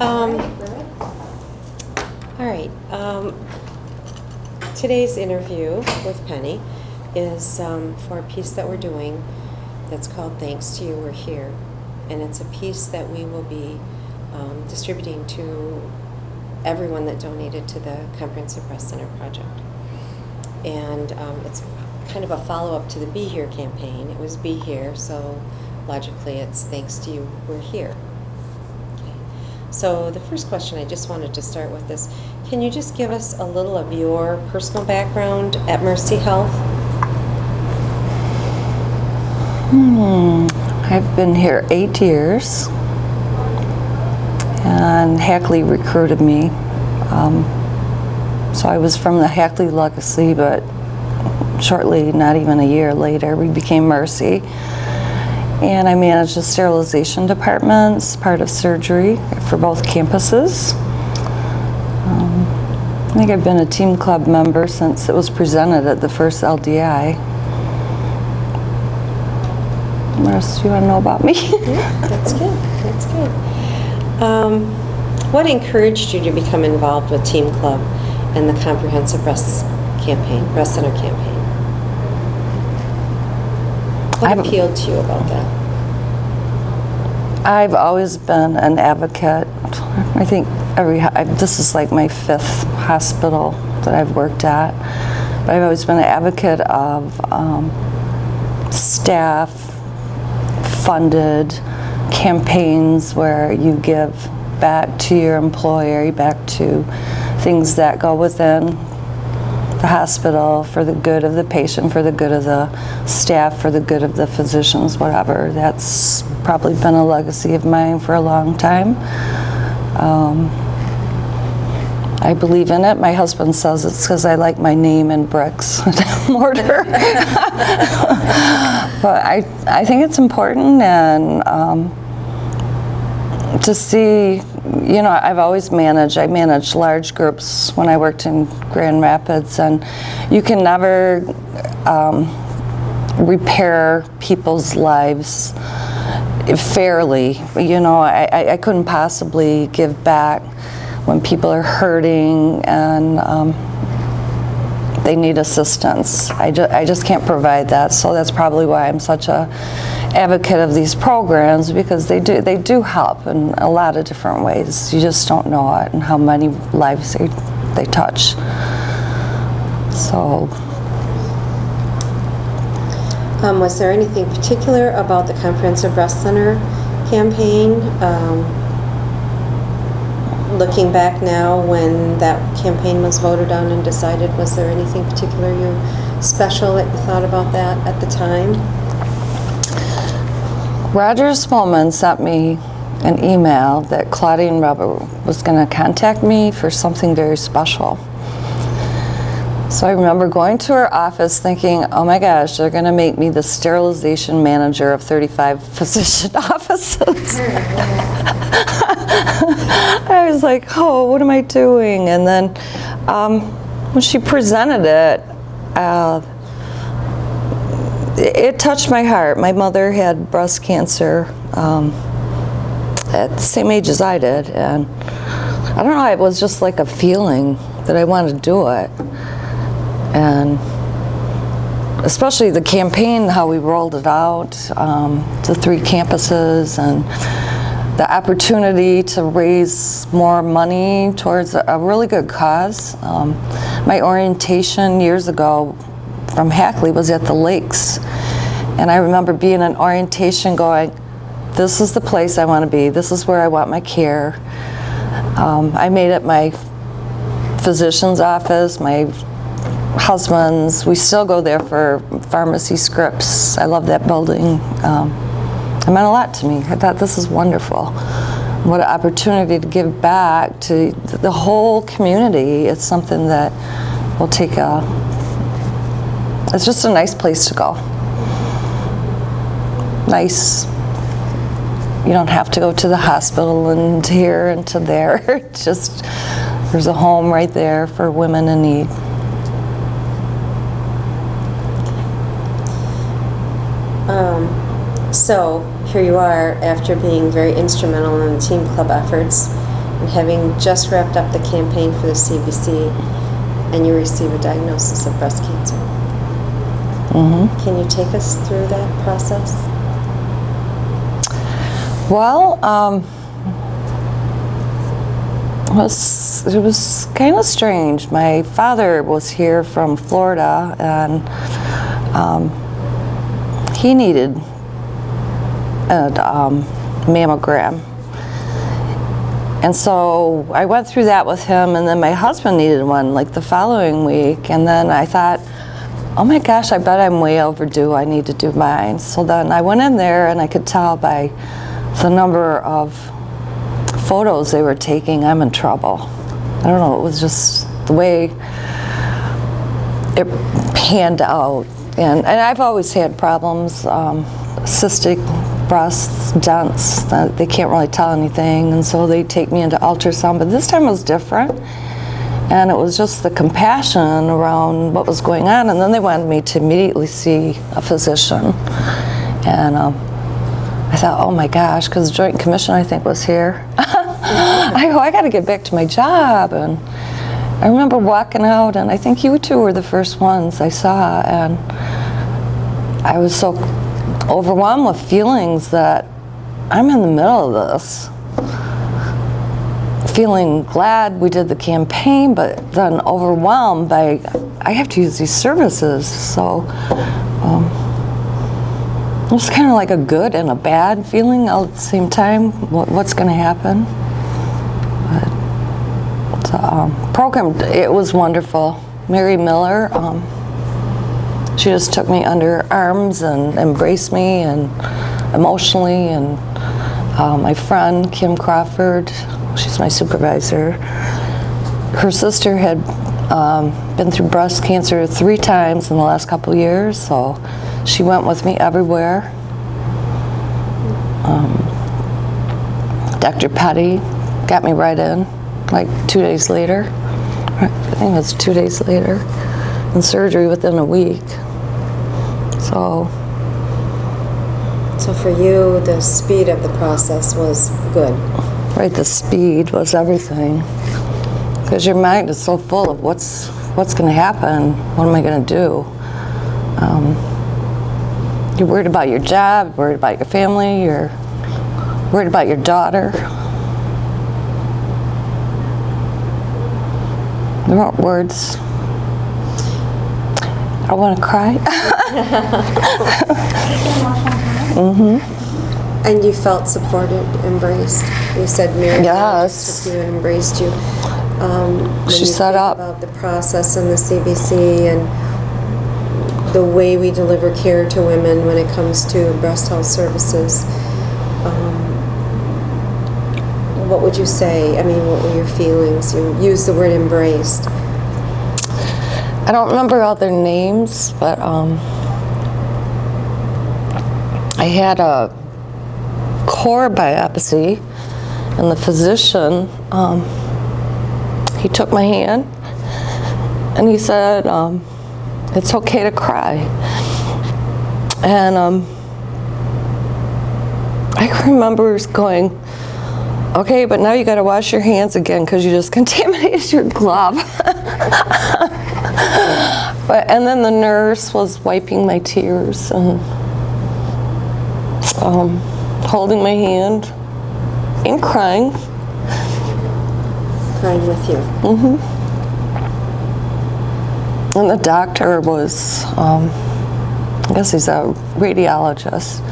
All right. Today's interview with Penny is for a piece that we're doing that's called Thanks to You, We're Here. And it's a piece that we will be distributing to everyone that donated to the Comprehensive Breast Center project. And it's kind of a follow-up to the Be Here campaign. It was Be Here, so logically it's Thanks to You, We're Here. Okay. So the first question I just wanted to start with is, can you just give us a little of your personal background at Mercy Health? I've been here 8 years, and Hackley recruited me. So I was from the Hackley legacy, but shortly, not even a year later, we became Mercy. And I managed the sterilization departments, part of surgery for both campuses. I think I've been a team club member since it was presented at the first LDI. What else do you want to know about me? Yeah, that's good. That's good. What encouraged you to become involved with Team Club and the Comprehensive Breast Center campaign? What appealed to you about that? I've always been an advocate. I think this is like my 5th hospital that I've worked at. But I've always been an advocate of staff-funded campaigns where you give back to your employer, back to things that go within the hospital for the good of the patient, for the good of the staff, for the good of the physicians, whatever. That's probably been a legacy of mine for a long time. I believe in it. My husband says it's because I like my name in bricks and mortar. But I think it's important, and to see, you know, I've always I managed large groups when I worked in Grand Rapids, and you can never repair people's lives fairly. You know, I couldn't possibly give back when people are hurting and they need assistance. I just can't provide that. So that's probably why I'm such a advocate of these programs, because they do help in a lot of different ways. You just don't know it and how many lives they touch. So. Was there anything particular about the Comprehensive Breast Center campaign? Looking back now, when that campaign was voted on and decided, was there anything particular special that you thought about that at the time? Roger Smolman sent me an email that Claudine Rubber was going to contact me for something very special. So I remember going to her office thinking, oh my gosh, they're going to make me the sterilization manager of 35 physician offices. I was like, oh, what am I doing? And then when she presented it, it touched my heart. My mother had breast cancer at the same age as I did, and I don't know, it was just like a feeling that I wanted to do it. And especially the campaign, how we rolled it out, the 3 campuses, and the opportunity to raise more money towards a really good cause. My orientation years ago from Hackley was at the lakes, and I remember being in orientation going, this is the place I want to be, this is where I want my care. I made it my physician's office, my husband's. We still go there for pharmacy scripts. I love that building. It meant a lot to me. I thought, this is wonderful. What an opportunity to give back to the whole community. It's something that will take it's just a nice place to go. Nice. You don't have to go to the hospital and to here and to there. It's just, there's a home right there for women in need. So here you are, after being very instrumental in the Team Club efforts, having just wrapped up the campaign for the CBC, and you receive a diagnosis of breast cancer. Can you take us through that process? Well, it was kind of strange. My father was here from Florida, and he needed a mammogram. And so I went through that with him, and then my husband needed one like the following week. And then I thought, oh my gosh, I bet I'm way overdue. I need to do mine. So then I went in there, and I could tell by the number of photos they were taking, I'm in trouble. I don't know, it was just the way it panned out. And I've always had problems, cystic breasts, dents, they can't really tell anything, and so they take me into ultrasound. But this time it was different, and it was just the compassion around what was going on. And then they wanted me to immediately see a physician. And I thought, oh my gosh, because the Joint Commission, I think, was here. I go, I got to get back to my job. And I remember walking out, and I think you two were the first ones I saw, and I was so overwhelmed with feelings that I'm in the middle of this. Feeling glad we did the campaign, but then overwhelmed by, I have to use these services. So it was kind of like a good and a bad feeling all at the same time. What's going to happen? But the program, it was wonderful. Mary Miller, she just took me under her arms and embraced me, and emotionally. And my friend Kim Crawford, she's my supervisor. Her sister had been through breast cancer 3 times in the last couple of years, so she went with me everywhere. Dr. Petty got me right in, like 2 days later. I think it was 2 days later, and surgery within a week. So for you, the speed of the process was good. Right, the speed was everything, because your mind is so full of what's going to happen. What am I going to do? You're worried about your job, worried about your family, you're worried about your daughter. There aren't words. I want to cry. And you felt supported, embraced. You said Mary Yes. took you and embraced you. She set up about the process and the CBC and the way we deliver care to women when it comes to breast health services. What would you say? I mean, what were your feelings? You used the word embraced. I don't remember all their names, but I had a core biopsy, and the physician, he took my hand and he said, it's okay to cry. And I remember going, okay, but now you got to wash your hands again because you just contaminated your glove. And then the nurse was wiping my tears and holding my hand and crying. Crying with you. And the doctor was, I guess he's a radiologist.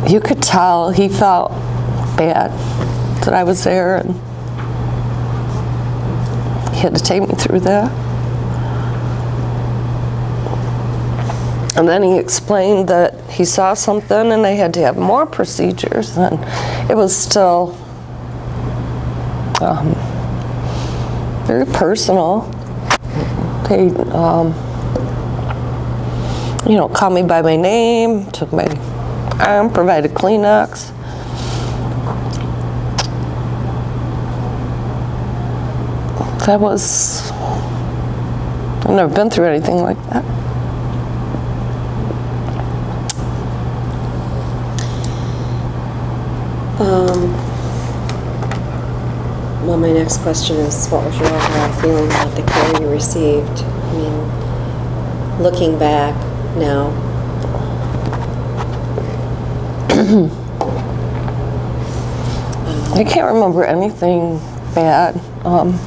You could tell he felt bad that I was there, and he had to take me through that. And then he explained that he saw something and they had to have more procedures, and it was still very personal. They, called me by my name, took my arm, provided Kleenex. That was, I've never been through anything like that. Well, my next question is, what was your overall feeling about the care you received? I mean, looking back now. I can't remember anything bad. I'm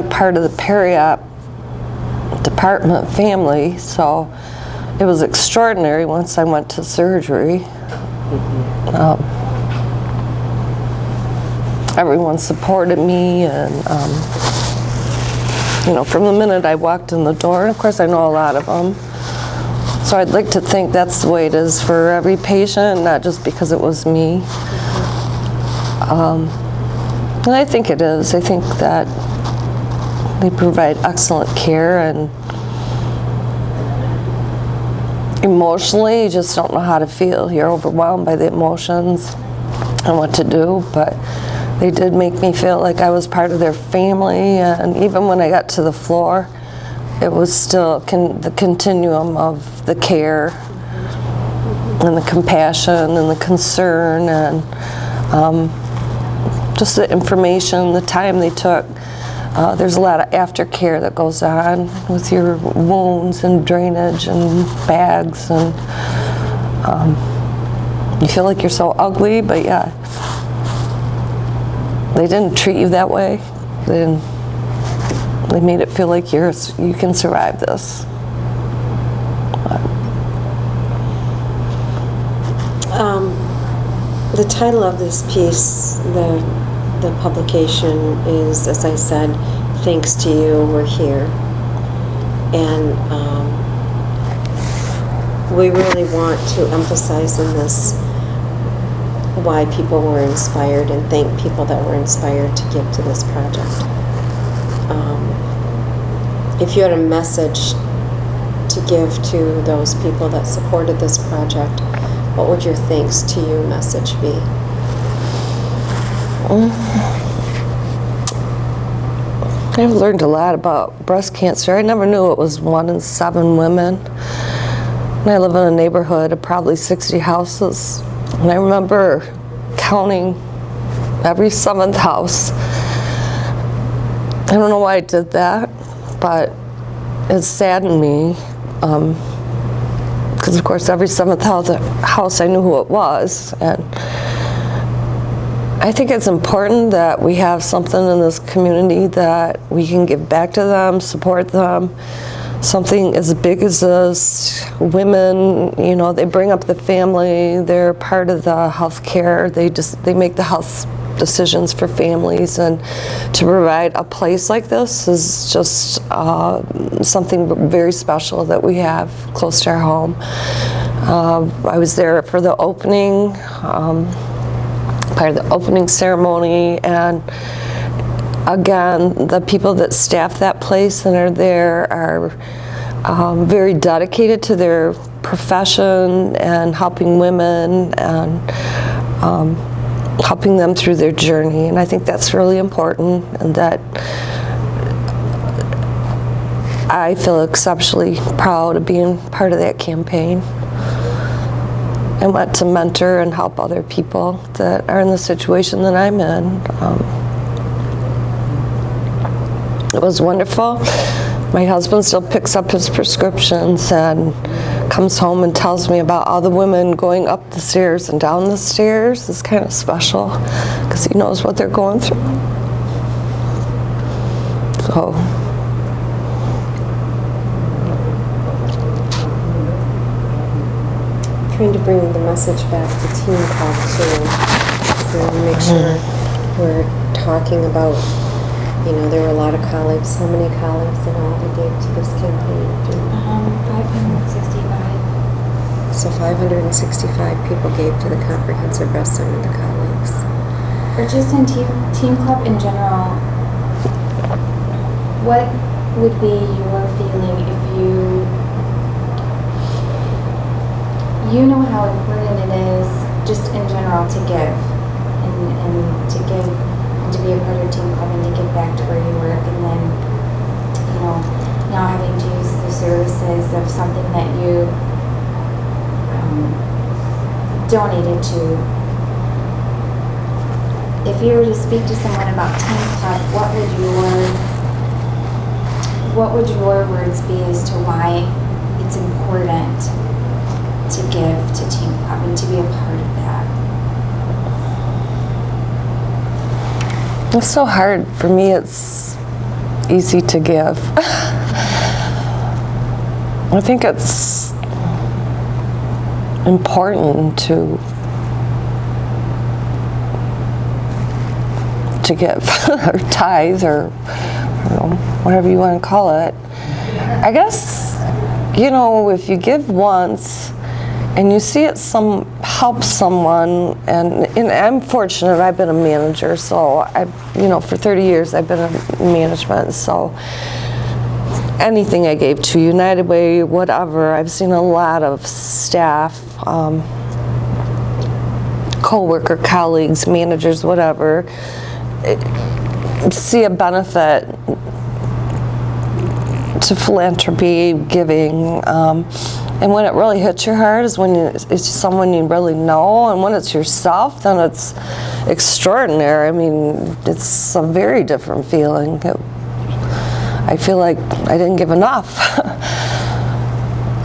part of the peri-op department family, so it was extraordinary once I went to surgery. Everyone supported me, and from the minute I walked in the door, and of course I know a lot of them, so I'd like to think that's the way it is for every patient, not just because it was me. And I think it is. I think that they provide excellent care, and emotionally you just don't know how to feel. You're overwhelmed by the emotions and what to do, but they did make me feel like I was part of their family, and even when I got to the floor, it was still the continuum of the care and the compassion and the concern, and just the information, the time they took. There's a lot of aftercare that goes on with your wounds and drainage and bags, and you feel like you're so ugly, but yeah, they didn't treat you that way. They made it feel like you can survive this. The title of this piece, the publication is, as I said, "Thanks to you, we're here." And we really want to emphasize in this why people were inspired, and thank people that were inspired to give to this project. If you had a message to give to those people that supported this project, what would your thanks to you message be? I've learned a lot about breast cancer. I never knew it was 1 in 7 women. And I live in a neighborhood of probably 60 houses. And I remember counting every 7th house. I don't know why I did that, but it saddened me. Because of course every 7th house I knew who it was. And I think it's important that we have something in this community that we can give back to them, support them. Something as big as this. Women, they bring up the family. They're part of the health care. They make the health decisions for families, and to provide a place like this is just something very special that we have close to our home. I was there for the opening. Part of the opening ceremony, and again, the people that staff that place and are there are very dedicated to their profession and helping women and helping them through their journey, and I think that's really important, and that I feel exceptionally proud of being part of that campaign. I want to mentor and help other people that are in the situation that I'm in. It was wonderful. My husband still picks up his prescriptions and comes home and tells me about all the women going up the stairs and down the stairs. It's kind of special because he knows what they're going through. So. Trying to bring the message back to Teen Club too. Make sure we're talking about, there were a lot of colleagues. How many colleagues in all that gave to this campaign? 565. So 565 people gave to the Comprehensive Breast Center, the colleagues. Or just in Teen Club in general, what would be your feeling if you know how important it is just in general to give and to give and to be a part of Teen Club and to give back to where you work, and then now having to use the services of something that you donated to if you were to speak to someone about Teen Club, what would your words be as to why it's important to give to Teen Club and to be a part of that? It's so hard. For me, it's easy to give. I think it's important to give, or tithe, or I don't know, whatever you want to call it. I guess, you know, if you give once and you see it help someone, and I'm fortunate, I've been a manager, so for 30 years I've been in management, so anything I gave to United Way, whatever, I've seen a lot of staff, co-worker, colleagues, managers, whatever, see a benefit to philanthropy, giving, and when it really hits your heart is when it's someone you really know, and when it's yourself, then it's extraordinary. I mean, it's a very different feeling. I feel like I didn't give enough.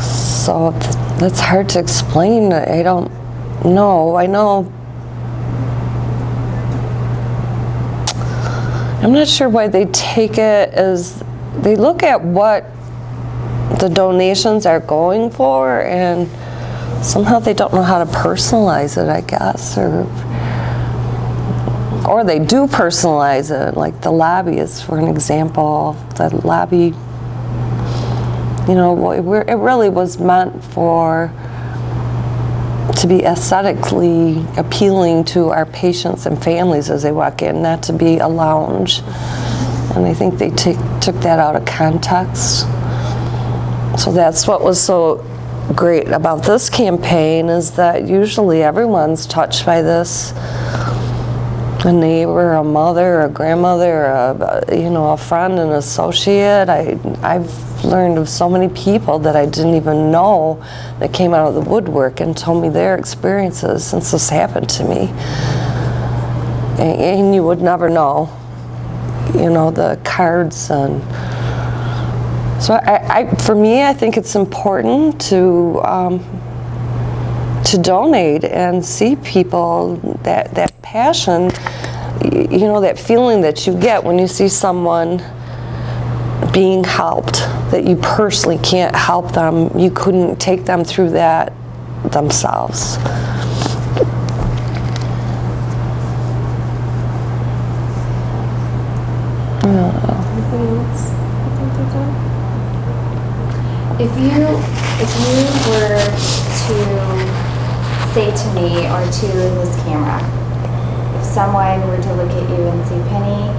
So that's hard to explain. I don't know. I know. I'm not sure why they take it as, they look at what the donations are going for, and somehow they don't know how to personalize it, I guess, or they do personalize it, like the lobbyists, for an example. The lobby, it really was meant to be aesthetically appealing to our patients and families as they walk in, not to be a lounge. And I think they took that out of context. So that's what was so great about this campaign, is that usually everyone's touched by this. A neighbor, a mother, a grandmother, a friend, an associate. I've learned of so many people that I didn't even know that came out of the woodwork and told me their experiences since this happened to me. And you would never know, the cards. And so for me, I think it's important to donate and see people, that passion, that feeling that you get when you see someone being helped, that you personally can't help them, you couldn't take them through that themselves. If you were to say to me, or to this camera, if someone were to look at you and say, Penny,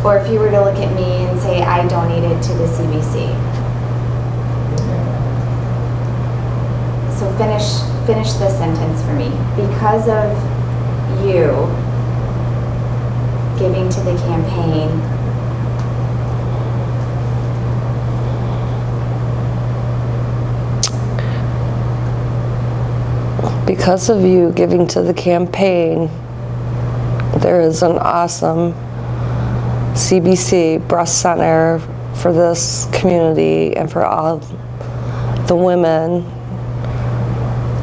or if you were to look at me and say, I donated to the CBC. So finish this sentence for me. Because of you giving to the campaign, because of you giving to the campaign, there is an awesome CBC breast center for this community and for all the women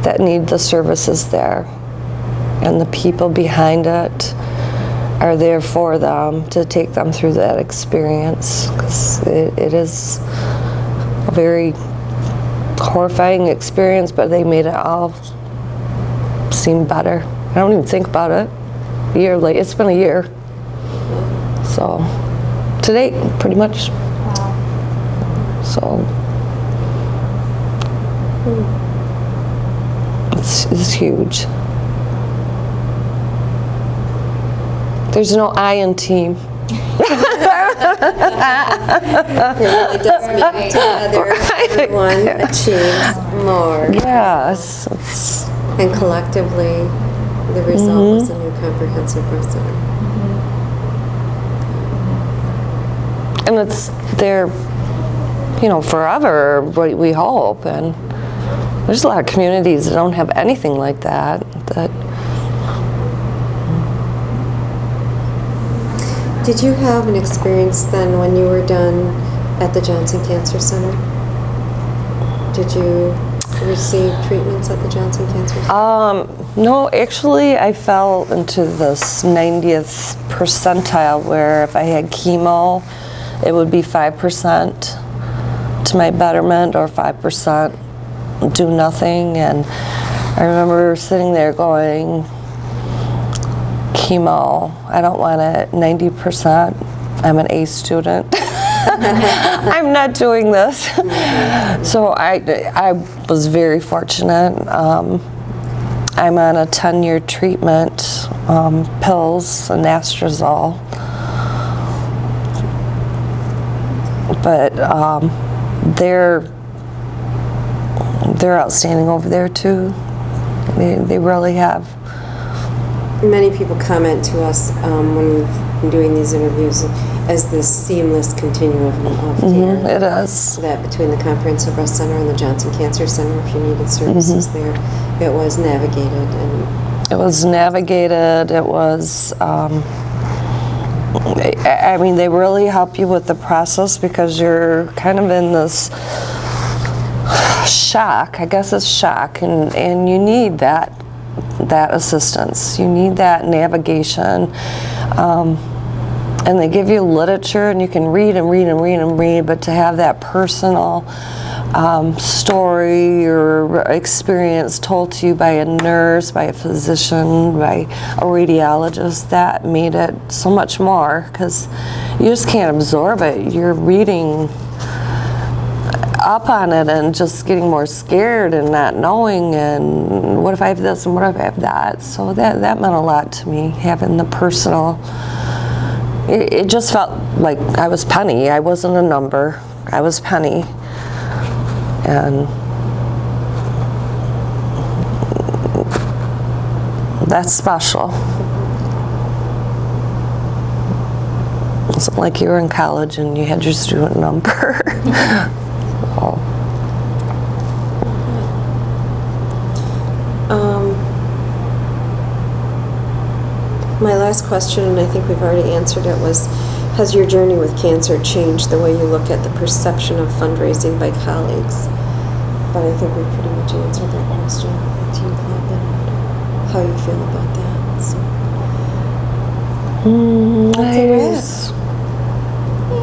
that need the services there. And the people behind it are there for them to take them through that experience, because it is a very horrifying experience, but they made it all seem better. I don't even think about it. A year late, it's been a year. So, to date, pretty much. wow. So, it's huge. There's no I in team. It really does mean together, everyone achieves more. Yes. And collectively, the result is a new comprehensive breast center. And it's there, forever, we hope. And there's a lot of communities that don't have anything like that Did you have an experience then when you were done at the Johnson Cancer Center? Did you receive treatments at the Johnson Cancer Center? No, actually, I fell into this 90th percentile where if I had chemo, it would be 5% to my betterment or 5% do nothing. And I remember sitting there going, chemo, I don't want it, 90%. I'm an A student. I'm not doing this. So I was very fortunate. I'm on a 10-year treatment, pills and anastrozole. But they're outstanding over there too. They really have. Many people comment to us when we've been doing these interviews as this seamless continuum of care. It is. That between the Comprehensive Breast Center and the Johnson Cancer Center, if you needed services there, it was navigated and. It was navigated. It was. I mean, they really help you with the process because you're kind of in this shock. I guess it's shock, and you need that assistance. You need that navigation. And they give you literature, and you can read and read and read and read, but to have that personal story or experience told to you by a nurse, by a physician, by a radiologist, that made it so much more, because you just can't absorb it. You're reading up on it and just getting more scared and not knowing, and what if I have this and what if I have that. So that meant a lot to me, having the personal. It just felt like I was Penny. I wasn't a number. I was Penny. And that's special. It's not like you were in college and you had your student number. So. My last question, and I think we've already answered it, was, has your journey with cancer changed the way you look at the perception of fundraising by colleagues? But I think we pretty much answered that question at Team Club and how you feel about that. So. That's a wrap.